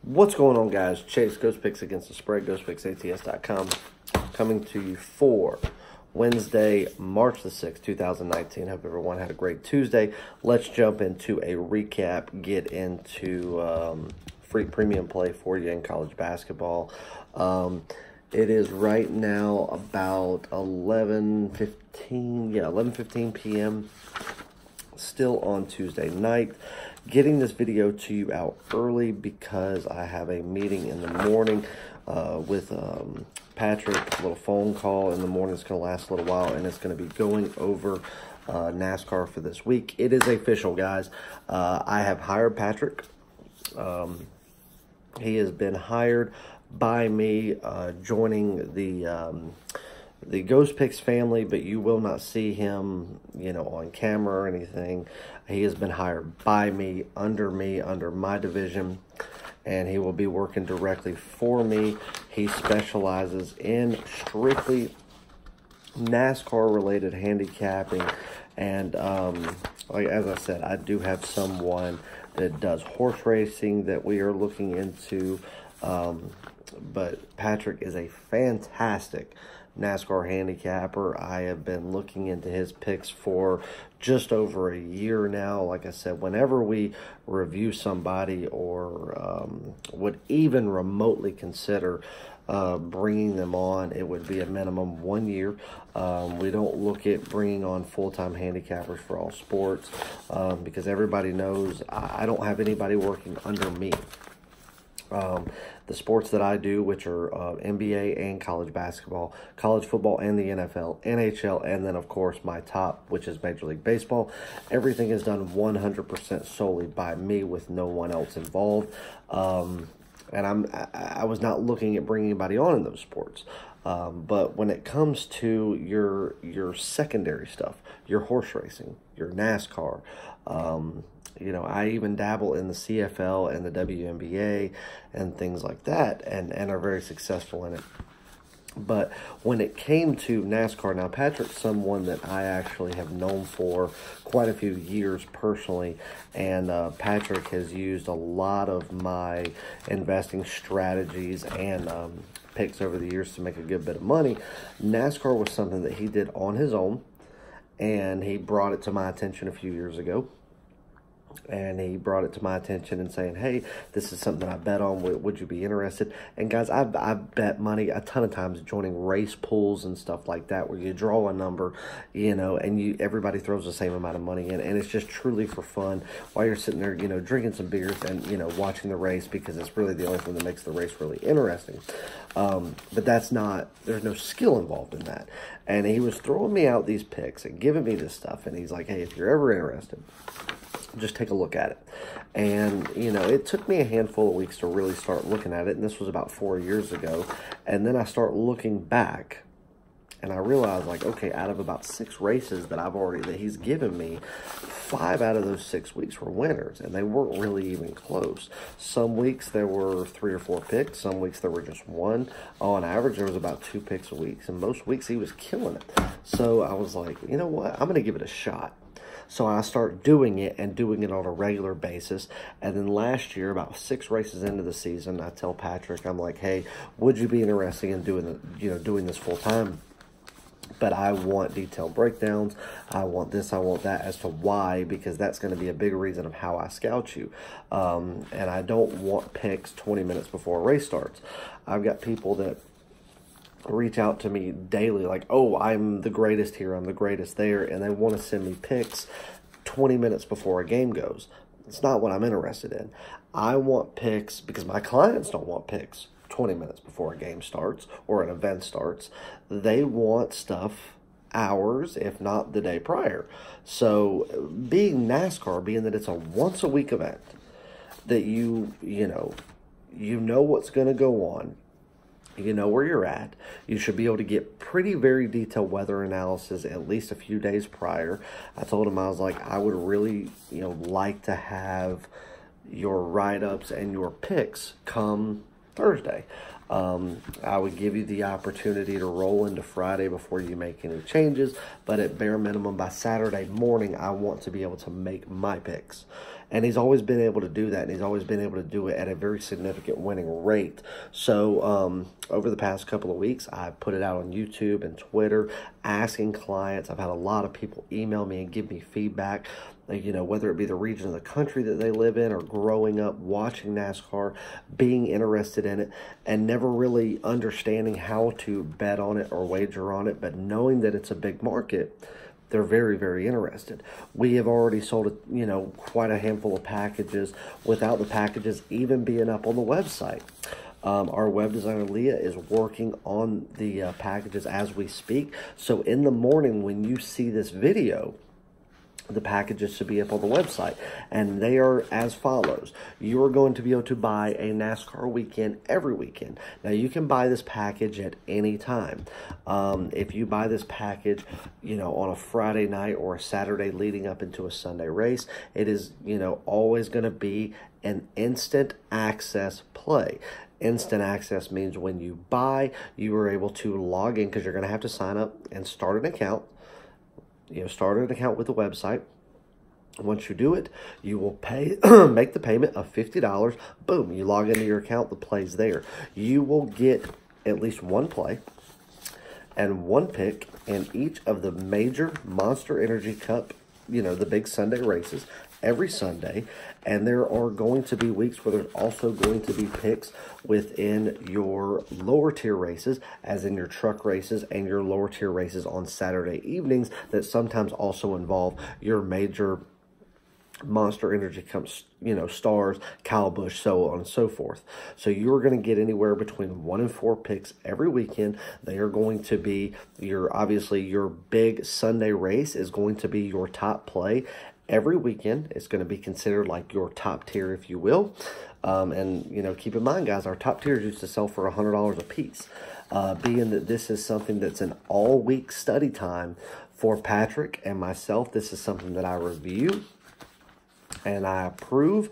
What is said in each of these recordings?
What's going on, guys? Chase, Ghost Picks Against the Spread, ghostpicksats.com, coming to you for Wednesday, March the 6th, 2019. Hope everyone had a great Tuesday. Let's jump into a recap, get into free premium play for you in college basketball. It is right now about 11:15 p.m., still on Tuesday night. Getting this video to you out early because I have a meeting in the morning with Patrick, a little phone call in the morning. It's going to last a little while, and it's going to be going over NASCAR for this week. It is official, guys. I have hired Patrick. He has been hired by me, joining the Ghost Picks family, but you will not see him, on camera or anything. He has been hired by me, under my division, and he will be working directly for me. He specializes in strictly NASCAR-related handicapping, and as I said, I do have someone that does horse racing that we are looking into, but Patrick is a fantastic NASCAR handicapper. I have been looking into his picks for just over a year now. Like I said, whenever we review somebody or would even remotely consider bringing them on, it would be a minimum 1 year. We don't look at bringing on full-time handicappers for all sports because everybody knows I don't have anybody working under me. The sports that I do, which are NBA and college basketball, college football and the NFL, NHL, and then, of course, my top, which is Major League Baseball. Everything is done 100% solely by me with no one else involved. And I was not looking at bringing anybody on in those sports. But when it comes to your secondary stuff, your horse racing, your NASCAR, I even dabble in the CFL and the WNBA and things like that, and are very successful in it. But when it came to NASCAR, now Patrick's someone that I actually have known for quite a few years personally, and Patrick has used a lot of my investing strategies and picks over the years to make a good bit of money. NASCAR was something that he did on his own, and he brought it to my attention a few years ago. And he brought it to my attention and saying, hey, this is something I bet on. Would you be interested? And guys, I've bet money a ton of times joining race pools and stuff like that, where you draw a number, and everybody throws the same amount of money in. And it's just truly for fun while you're sitting there, drinking some beers and, watching the race, because it's really the only thing that makes the race really interesting. But there's no skill involved in that. And he was throwing me out these picks and giving me this stuff. And he's like, hey, if you're ever interested, just take a look at it. And, it took me a handful of weeks to really start looking at it. And this was about 4 years ago. And then I start looking back, and I realized, okay, out of about 6 races that he's given me, 5 out of those 6 weeks were winners. And they weren't really even close. Some weeks there were 3 or 4 picks. Some weeks there were just 1. On average, there was about 2 picks a week. And most weeks he was killing it. So I was like, you know what? I'm going to give it a shot. So I start doing it and doing it on a regular basis. And then last year, about 6 races into the season, I tell Patrick, I'm like, hey, would you be interested in doing this full time? But I want detailed breakdowns. I want this, I want that, as to why, because that's going to be a big reason of how I scout you. And I don't want picks 20 minutes before a race starts. I've got people that reach out to me daily like, oh, I'm the greatest here, I'm the greatest there, and they want to send me picks 20 minutes before a game goes. It's not what I'm interested in. I want picks, because my clients don't want picks 20 minutes before a game starts or an event starts. They want stuff hours, if not the day prior. So being NASCAR, being that it's a once a week event, that you know what's going to go on, you know where you're at. You should be able to get very detailed weather analysis at least a few days prior. I told him, I was like, I would really, like to have your write-ups and your picks come Thursday. I would give you the opportunity to roll into Friday before you make any changes, but at bare minimum by Saturday morning, I want to be able to make my picks. And he's always been able to do that, and he's always been able to do it at a very significant winning rate. So over the past couple of weeks, I've put it out on YouTube and Twitter, asking clients. I've had a lot of people email me and give me feedback, you know, whether it be the region of the country that they live in or growing up watching NASCAR, being interested in it, and never really understanding how to bet on it or wager on it, but knowing that it's a big market. They're very, very interested. We have already sold, you know, quite a handful of packages without the packages even being up on the website. Our web designer, Leah, is working on the packages as we speak. So in the morning when you see this video, the packages should be up on the website, and they are as follows. You are going to be able to buy a NASCAR weekend every weekend. Now, you can buy this package at any time. If you buy this package, you know, on a Friday night or a Saturday leading up into a Sunday race, it is, you know, always going to be an instant access play. Instant access means when you buy, you are able to log in, because you're going to have to sign up and start an account. You know, start an account with the website. Once you do it, you will pay, make the payment of $50. Boom, you log into your account, the play's there. You will get at least one play and one pick in each of the major Monster Energy Cup, you know, the big Sunday races every Sunday. And there are going to be weeks where there's also going to be picks within your lower tier races, as in your truck races and your lower tier races on Saturday evenings, that sometimes also involve your major Monster Energy Cup, you know, stars, Kyle Busch, so on and so forth. So you're going to get anywhere between 1 and 4 picks every weekend. They are going to be obviously your big Sunday race is going to be your top play. Every weekend, it's going to be considered like your top tier, if you will. And, you know, keep in mind, guys, our top tiers used to sell for $100 a piece. Being that this is something that's an all-week study time for Patrick and myself, this is something that I review and I approve.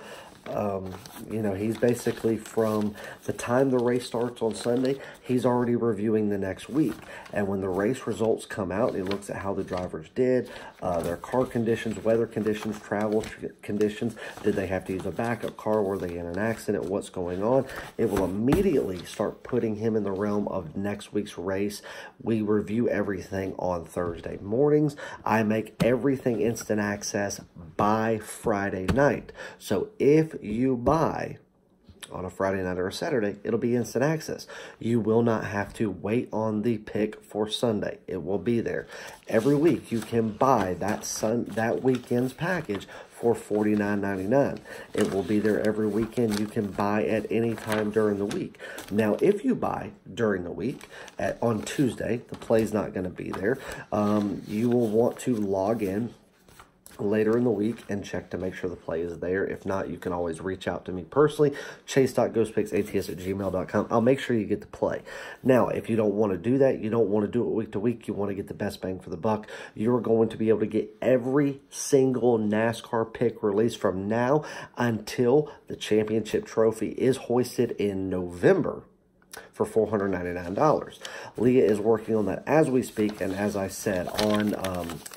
You know, he's basically, from the time the race starts on Sunday, he's already reviewing the next week. And when the race results come out, he looks at how the drivers did, their car conditions, weather conditions, travel conditions. Did they have to use a backup car? Were they in an accident? What's going on? It will immediately start putting him in the realm of next week's race. We review everything on Thursday mornings. I make everything instant access by Friday night. So if you buy on a Friday night or a Saturday, it'll be instant access. You will not have to wait on the pick for Sunday. It will be there. Every week you can buy that weekend's package for $49.99. It will be there every weekend. You can buy at any time during the week. Now, if you buy during the week on Tuesday, the play's not going to be there. You will want to log in later in the week and check to make sure the play is there. If not, you can always reach out to me personally, chase.ghostpicksats@gmail.com. I'll make sure you get the play. Now, if you don't want to do that, you don't want to do it week to week, you want to get the best bang for the buck, you're going to be able to get every single NASCAR pick released from now until the championship trophy is hoisted in November for $499. Leah is working on that as we speak, and as I said, on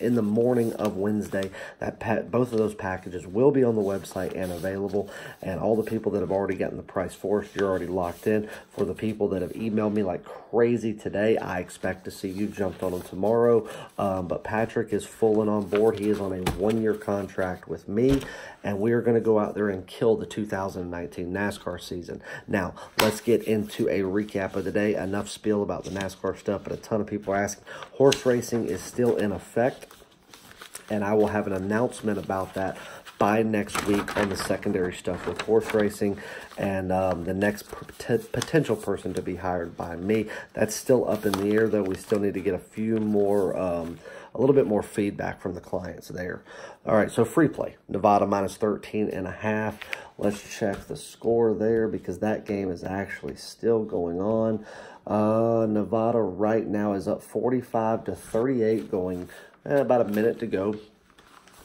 in the morning of Wednesday, both of those packages will be on the website and available. And all the people that have already gotten the price for us, you're already locked in. For the people that have emailed me like crazy today, I expect to see you jumped on them tomorrow. But Patrick is full and on board. He is on a 1-year contract with me, and we are going to go out there and kill the 2019 NASCAR season. Now, let's get into a recap of the day. Enough spiel about the NASCAR stuff, but a ton of people are asking. Horse racing is still in effect, and I will have an announcement about that by next week on the secondary stuff with horse racing and the next potential person to be hired by me. That's still up in the air, though. We still need to get a few more, a little bit more feedback from the clients there. All right, so free play, Nevada minus 13.5. Let's check the score there, because that game is actually still going on. Nevada right now is up 45-38, going about a minute to go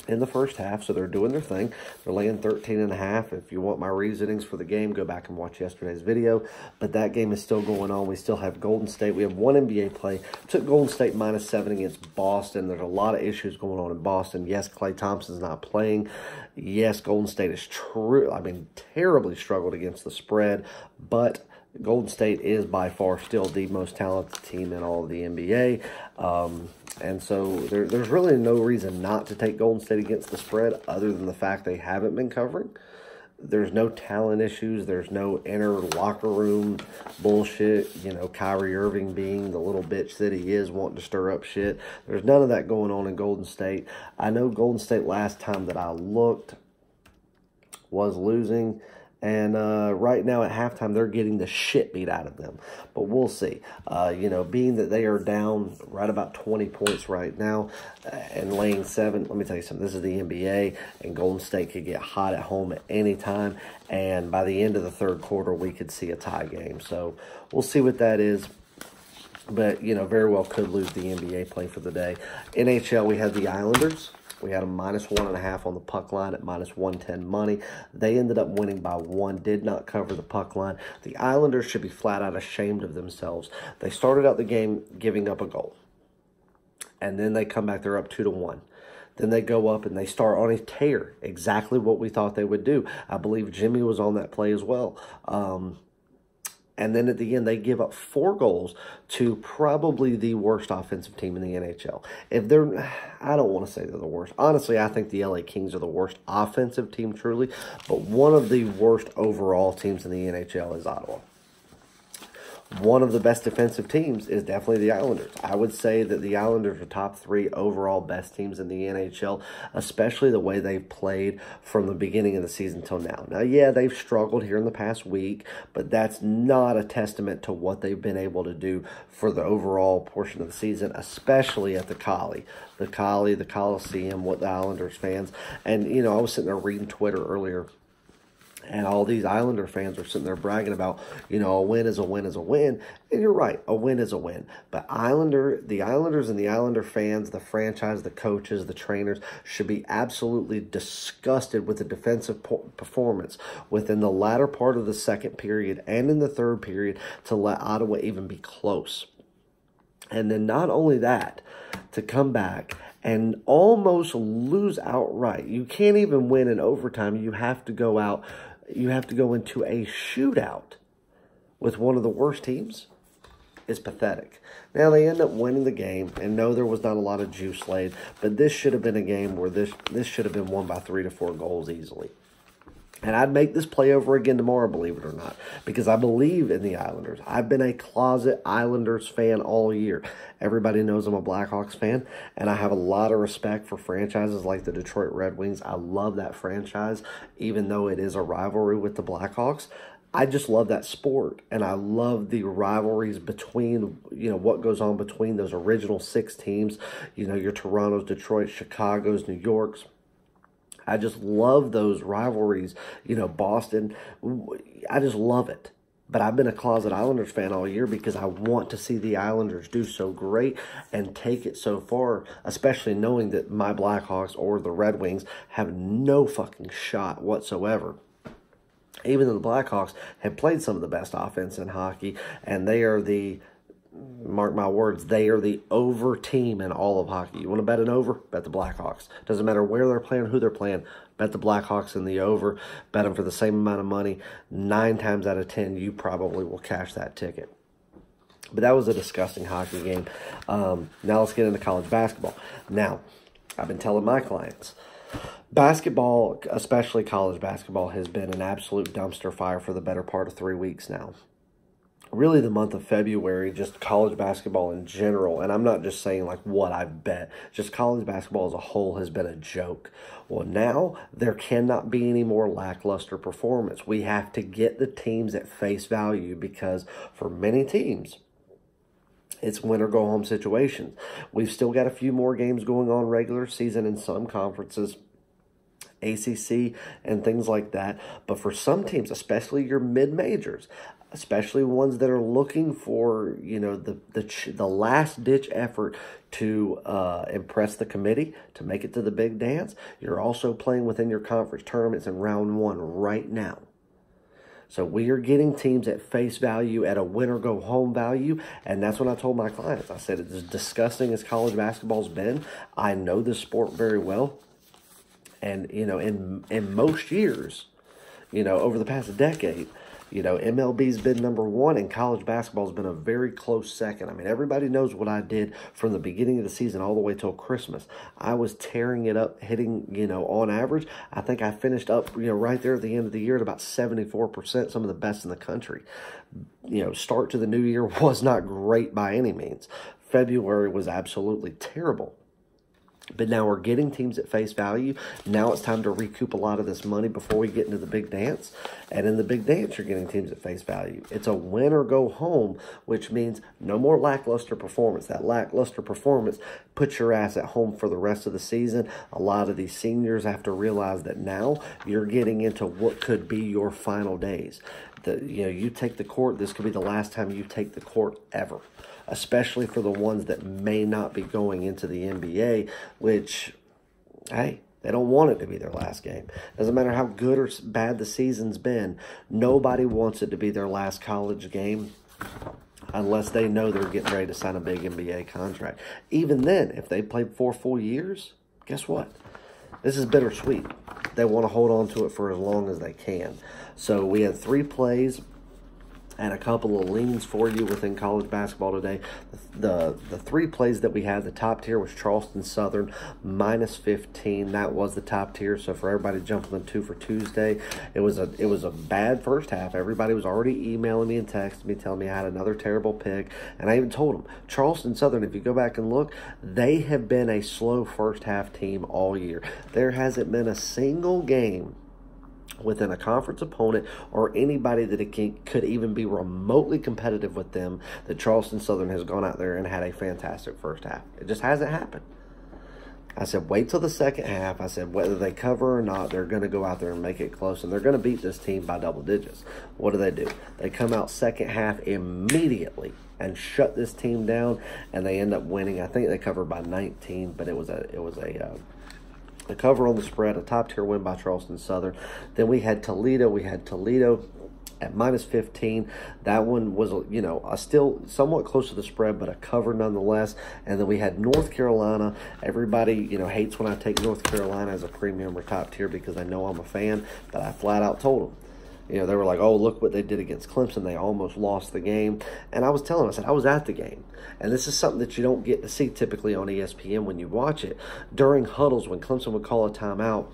in the first half, so they're doing their thing. They're laying 13.5. If you want my reasonings for the game, go back and watch yesterday's video. But that game is still going on. We still have Golden State. We have one NBA play. Took Golden State -7 against Boston. There's a lot of issues going on in Boston. Yes, Klay Thompson's not playing. Yes, Golden State is terribly struggled against the spread, but Golden State is by far still the most talented team in all of the NBA. And so there's really no reason not to take Golden State against the spread other than the fact they haven't been covering. There's no talent issues. There's no inner locker room bullshit. You know, Kyrie Irving being the little bitch that he is, wanting to stir up shit. There's none of that going on in Golden State. I know Golden State last time that I looked was losing. And right now at halftime, they're getting the shit beat out of them. But we'll see. You know, being that they are down right about 20 points right now and laying 7, let me tell you something. This is the NBA, and Golden State could get hot at home at any time. And by the end of the third quarter, we could see a tie game. So we'll see what that is. But, you know, very well could lose the NBA play for the day. NHL, we had the Islanders. We had a -1.5 on the puck line at -110 money. They ended up winning by 1, did not cover the puck line. The Islanders should be flat out ashamed of themselves. They started out the game giving up a goal. And then they come back, they're up 2-1. Then they go up and they start on a tear, exactly what we thought they would do. I believe Jimmy was on that play as well. And then at the end, they give up 4 goals to probably the worst offensive team in the NHL. I don't want to say they're the worst. Honestly, I think the LA Kings are the worst offensive team, truly. But one of the worst overall teams in the NHL is Ottawa. One of the best defensive teams is definitely the Islanders. I would say that the Islanders are top 3 overall best teams in the NHL, especially the way they've played from the beginning of the season till now. Now, yeah, they've struggled here in the past week, but that's not a testament to what they've been able to do for the overall portion of the season, especially at the Coliseum with the Islanders fans. And, you know, I was sitting there reading Twitter earlier, and all these Islander fans are sitting there bragging about, you know, a win is a win is a win. And you're right, a win is a win. But the Islanders and the Islander fans, the franchise, the coaches, the trainers should be absolutely disgusted with the defensive performance within the latter part of the second period and in the third period to let Ottawa even be close. And then not only that, to come back and almost lose outright. You can't even win in overtime. You have to go out. You have to go into a shootout with one of the worst teams. It's pathetic. Now, they end up winning the game, and no, there was not a lot of juice laid, but this should have been a game where this should have been won by 3 to 4 goals easily. And I'd make this play over again tomorrow, believe it or not, because I believe in the Islanders. I've been a closet Islanders fan all year. Everybody knows I'm a Blackhawks fan, and I have a lot of respect for franchises like the Detroit Red Wings. I love that franchise, even though it is a rivalry with the Blackhawks. I just love that sport, and I love the rivalries between, you know, what goes on between those original 6 teams, you know, your Torontos, Detroit, Chicago's, New York's. I just love those rivalries, you know, Boston. I just love it. But I've been a closet Islanders fan all year because I want to see the Islanders do so great and take it so far, especially knowing that my Blackhawks or the Red Wings have no fucking shot whatsoever. Even though the Blackhawks have played some of the best offense in hockey, and they are mark my words, they are the over team in all of hockey. You want to bet an over? Bet the Blackhawks. Doesn't matter where they're playing, who they're playing. Bet the Blackhawks in the over. Bet them for the same amount of money. 9 times out of 10, you probably will cash that ticket. But that was a disgusting hockey game. Now let's get into college basketball. Now, I've been telling my clients, basketball, especially college basketball, has been an absolute dumpster fire for the better part of 3 weeks now. Really, the month of February, just college basketball in general, and I'm not just saying like what I bet, just college basketball as a whole has been a joke. Well, now there cannot be any more lackluster performance. We have to get the teams at face value because for many teams, it's win or go home situations. We've still got a few more games going on regular season in some conferences, ACC and things like that. But for some teams, especially your mid-majors, especially ones that are looking for, the last-ditch effort to impress the committee, to make it to the big dance. You're also playing within your conference tournaments in round one right now. So we are getting teams at face value, at a win-or-go-home value, and that's what I told my clients. I said, as disgusting as college basketball's been, I know this sport very well. And, in most years, over the past decade, MLB's been number one, and college basketball's been a very close second. I mean, everybody knows what I did from the beginning of the season all the way till Christmas. I was tearing it up, hitting, on average. I think I finished up, right there at the end of the year at about 74%, some of the best in the country. Start to the new year was not great by any means. February was absolutely terrible. But now we're getting teams at face value. Now it's time to recoup a lot of this money before we get into the big dance. And in the big dance, you're getting teams at face value. It's a win or go home, which means no more lackluster performance. That lackluster performance puts your ass at home for the rest of the season. A lot of these seniors have to realize that now you're getting into what could be your final days. You take the court, this could be the last time you take the court ever. Especially for the ones that may not be going into the NBA, which, hey, they don't want it to be their last game. Doesn't matter how good or bad the season's been. Nobody wants it to be their last college game unless they know they're getting ready to sign a big NBA contract. Even then, if they played 4 full years, guess what? This is bittersweet. They want to hold on to it for as long as they can. So we had 3 plays and a couple of leans for you within college basketball today. The 3 plays that we had, the top tier was Charleston Southern, -15. That was the top tier. So for everybody jumping on 2 for Tuesday, it was a bad first half. Everybody was already emailing me and texting me, telling me I had another terrible pick. And I even told them, Charleston Southern, if you go back and look, they have been a slow first half team all year. There hasn't been a single game within a conference opponent or anybody that could even be remotely competitive with them that Charleston Southern has gone out there and had a fantastic first half. It just hasn't happened. I said, wait till the second half. I said, whether they cover or not, they're going to go out there and make it close, and they're going to beat this team by double digits. What do? They come out second half immediately and shut this team down, and they end up winning. I think they covered by 19, but it was a cover on the spread, a top-tier win by Charleston Southern. Then we had Toledo. At -15. That one was, still somewhat close to the spread, but a cover nonetheless. And then we had North Carolina. Everybody, hates when I take North Carolina as a premium or top tier because they know I'm a fan, but I flat out told them. They were like, oh, look what they did against Clemson. They almost lost the game. And I was telling them, I said, I was at the game. And this is something that you don't get to see typically on ESPN when you watch it. During huddles, when Clemson would call a timeout,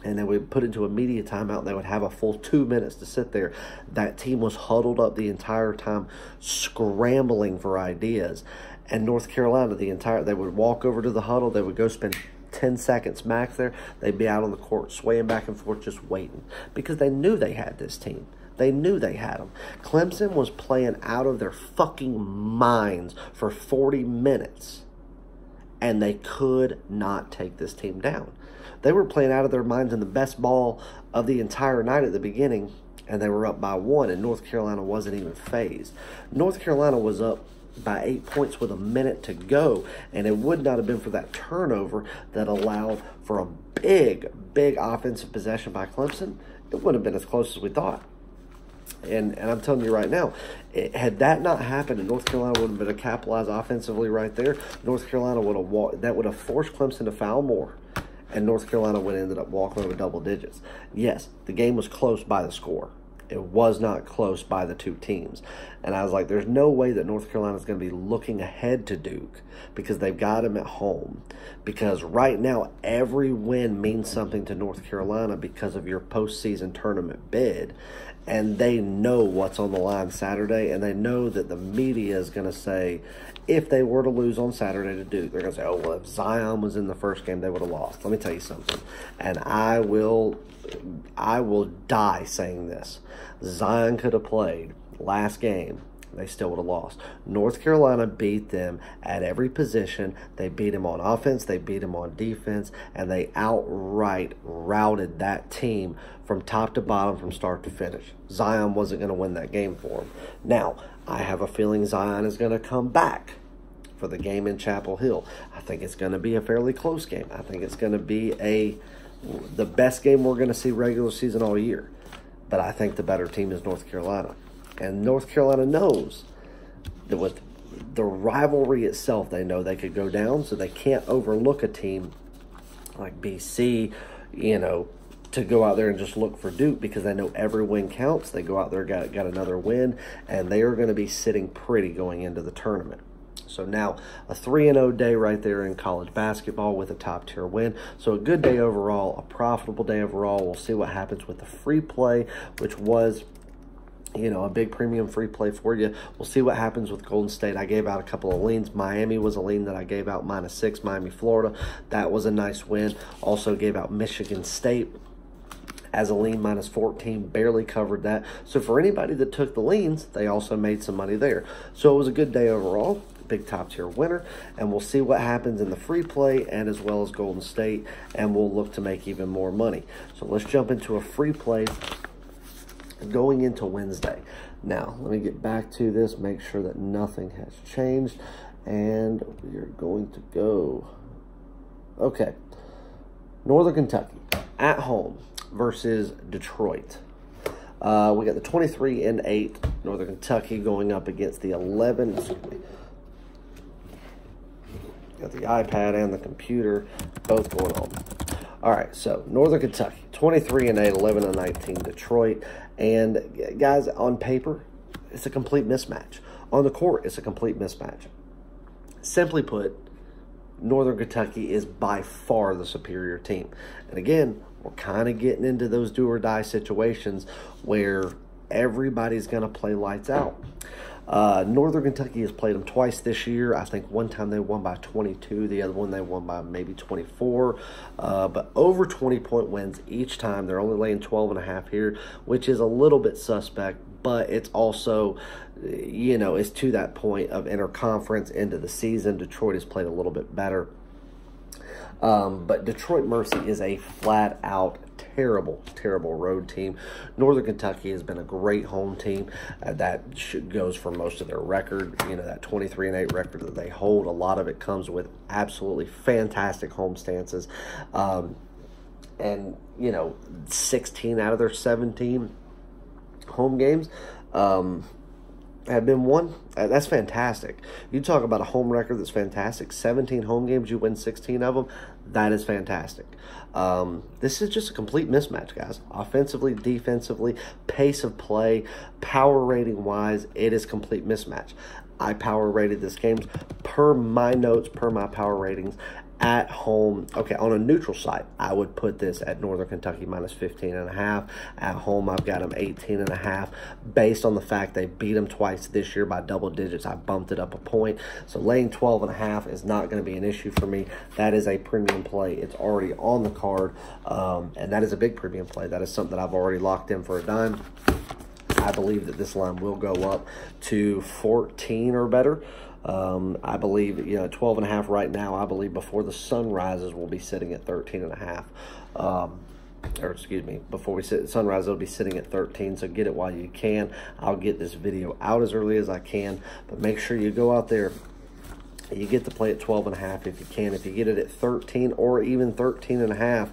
and then we put into a media timeout, and they would have a full 2 minutes to sit there. That team was huddled up the entire time, scrambling for ideas. And North Carolina, they would walk over to the huddle. They would go spend 10 seconds max there. They'd be out on the court swaying back and forth, just waiting, because they knew they had this team. They knew they had them. Clemson was playing out of their fucking minds for 40 minutes, and they could not take this team down. They were playing out of their minds in the best ball of the entire night at the beginning, and they were up by 1, and North Carolina wasn't even phased. North Carolina was up by 8 points with a minute to go, and it would not have been for that turnover that allowed for a big offensive possession by Clemson. It wouldn't have been as close as we thought. And I'm telling you right now, had that not happened, and North Carolina would have been to capitalize offensively right there, North Carolina would have forced Clemson to foul more, and North Carolina would have ended up walking over double digits. Yes, the game was close by the score. It was not close by the 2 teams. And I was like, there's no way that North Carolina is going to be looking ahead to Duke because they've got him at home. Because right now, every win means something to North Carolina because of your postseason tournament bid. And they know what's on the line Saturday, and they know that the media is going to say, if they were to lose on Saturday to Duke, they're going to say, oh, well, if Zion was in the first game, they would have lost. Let me tell you something. And I will die saying this. Zion could have played last game. they still would have lost. North Carolina beat them at every position. They beat them on offense, they beat them on defense, and they outright routed that team from top to bottom, from start to finish. Zion wasn't going to win that game for them. Now, I have a feeling Zion is going to come back for the game in Chapel Hill. I think it's going to be a fairly close game. I think it's going to be the best game we're going to see regular season all year. But I think the better team is North Carolina. And North Carolina knows that with the rivalry itself, they know they could go down, so they can't overlook a team like BC, to go out there and just look for Duke, because they know every win counts. They go out there, got another win, and they are going to be sitting pretty going into the tournament. So now a 3-0 day right there in college basketball with a top-tier win. So a good day overall, a profitable day overall. We'll see what happens with the free play, which was, a big premium free play for you. We'll see what happens with Golden State. I gave out a couple of leans. Miami was a lean that I gave out, -6, Miami, Florida. That was a nice win. Also gave out Michigan State as a lean, -14, barely covered that. So for anybody that took the leans, they also made some money there. So it was a good day overall. Big top tier winner, and we'll see what happens in the free play and as well as Golden State, and we'll look to make even more money. So let's jump into a free play going into Wednesday. Now let me get back to this, make sure that nothing has changed, and we are going to go Northern Kentucky at home versus Detroit. We got the 23-8 Northern Kentucky going up against the 11. Got the iPad and the computer both going on. All right, so Northern Kentucky, 23-8, 11-19 Detroit. And guys, on paper, it's a complete mismatch. On the court, it's a complete mismatch. Simply put, Northern Kentucky is by far the superior team. And again, we're kind of getting into those do-or-die situations where everybody's going to play lights out. Northern Kentucky has played them twice this year. I think one time they won by 22. The other one they won by maybe 24. But over 20-point wins each time. They're only laying 12.5 here, which is a little bit suspect. But it's also, it's to that point of interconference into the season. Detroit has played a little bit better. But Detroit Mercy is a flat-out terrible road team. Northern Kentucky has been a great home team. That goes for most of their record. That 23-8 record that they hold, a lot of it comes with absolutely fantastic home stances. And 16 out of their 17 home games have been won. That's fantastic. You talk about a home record that's fantastic. 17 home games, you win 16 of them. That is fantastic. This is just a complete mismatch, guys. Offensively, defensively, pace of play, power rating wise, it is complete mismatch. I power rated this game per my notes, per my power ratings. At home, on a neutral site, I would put this at Northern Kentucky -15.5. At home, I've got them 18.5. Based on the fact they beat them twice this year by double digits, I bumped it up a point. So laying 12.5 is not going to be an issue for me. That is a premium play. It's already on the card, and that is a big premium play. That is something that I've already locked in for a dime. I believe that this line will go up to 14 or better. I believe, at 12.5 right now, I believe before the sun rises, we'll be sitting at 13.5. Or excuse me, before we sit at sunrise, it'll be sitting at 13. So get it while you can. I'll get this video out as early as I can, but make sure you go out there. You get to play at 12.5 if you can. If you get it at 13 or even 13.5,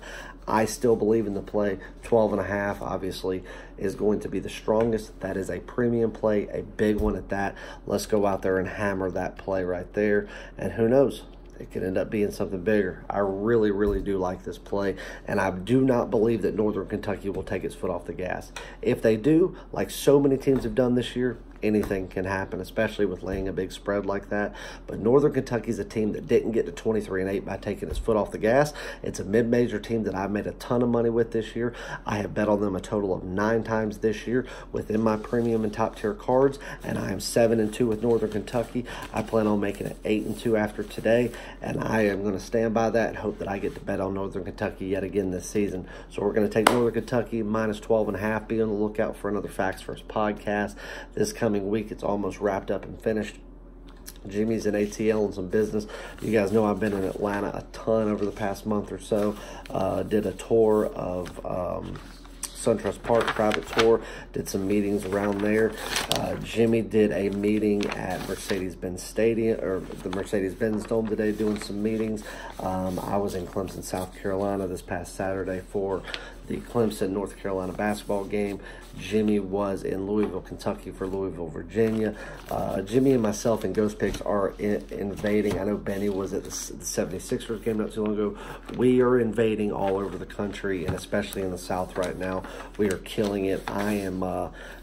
I still believe in the play. 12.5 obviously is going to be the strongest. That is a premium play, a big one at that. Let's go out there and hammer that play right there. And who knows? It could end up being something bigger. I really, really do like this play, and I do not believe that Northern Kentucky will take its foot off the gas. If they do, like so many teams have done this year, anything can happen, especially with laying a big spread like that. But Northern Kentucky is a team that didn't get to 23-8 by taking its foot off the gas. It's a mid-major team that I've made a ton of money with this year. I have bet on them a total of 9 times this year within my premium and top-tier cards, and I am 7-2 with Northern Kentucky. I plan on making it 8-2 after today, and I am going to stand by that and hope that I get to bet on Northern Kentucky yet again this season. So we're going to take Northern Kentucky -12.5. Be on the lookout for another Facts First podcast. This kind coming week. It's almost wrapped up and finished. Jimmy's in ATL and some business. You guys know I've been in Atlanta a ton over the past month or so. Did a tour of SunTrust Park, private tour, did some meetings around there. Jimmy did a meeting at Mercedes-Benz Stadium, or the Mercedes-Benz Dome today, doing some meetings. I was in Clemson, South Carolina this past Saturday for the Clemson, North Carolina basketball game. Jimmy was in Louisville, Kentucky for Louisville, Virginia. Jimmy and myself and Ghost Picks are invading. I know Benny was at the 76ers game not too long ago. We are invading all over the country, and especially in the South right now. We are killing it. I am,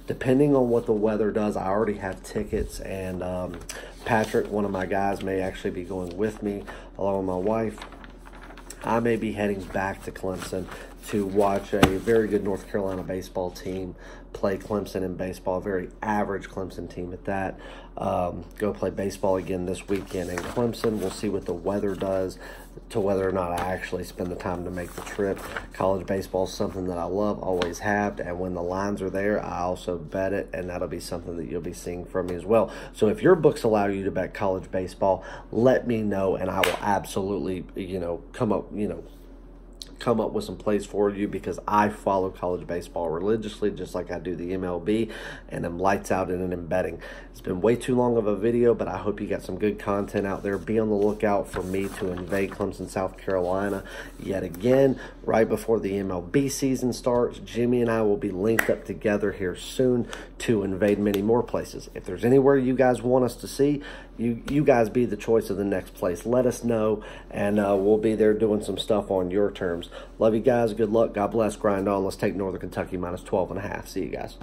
depending on what the weather does, I already have tickets, and Patrick, one of my guys, may actually be going with me along with my wife. I may be heading back to Clemson to watch a very good North Carolina baseball team play Clemson in baseball, a very average Clemson team at that. Go play baseball again this weekend in Clemson. We'll see what the weather does to whether or not I actually spend the time to make the trip. College baseball is something that I love, always have, and when the lines are there, I also bet it, and that'll be something that you'll be seeing from me as well. So if your books allow you to bet college baseball, let me know, and I will absolutely, come up with some plays for you, because I follow college baseball religiously, just like I do the MLB, and I'm lights out in it in betting. It's been way too long of a video, but I hope you got some good content out there. Be on the lookout for me to invade Clemson, South Carolina yet again, right before the MLB season starts. Jimmy and I will be linked up together here soon to invade many more places. If there's anywhere you guys want us to see, you guys be the choice of the next place. Let us know, and we'll be there doing some stuff on your terms. Love you guys. Good luck. God bless. Grind on. Let's take Northern Kentucky minus 12.5. See you guys.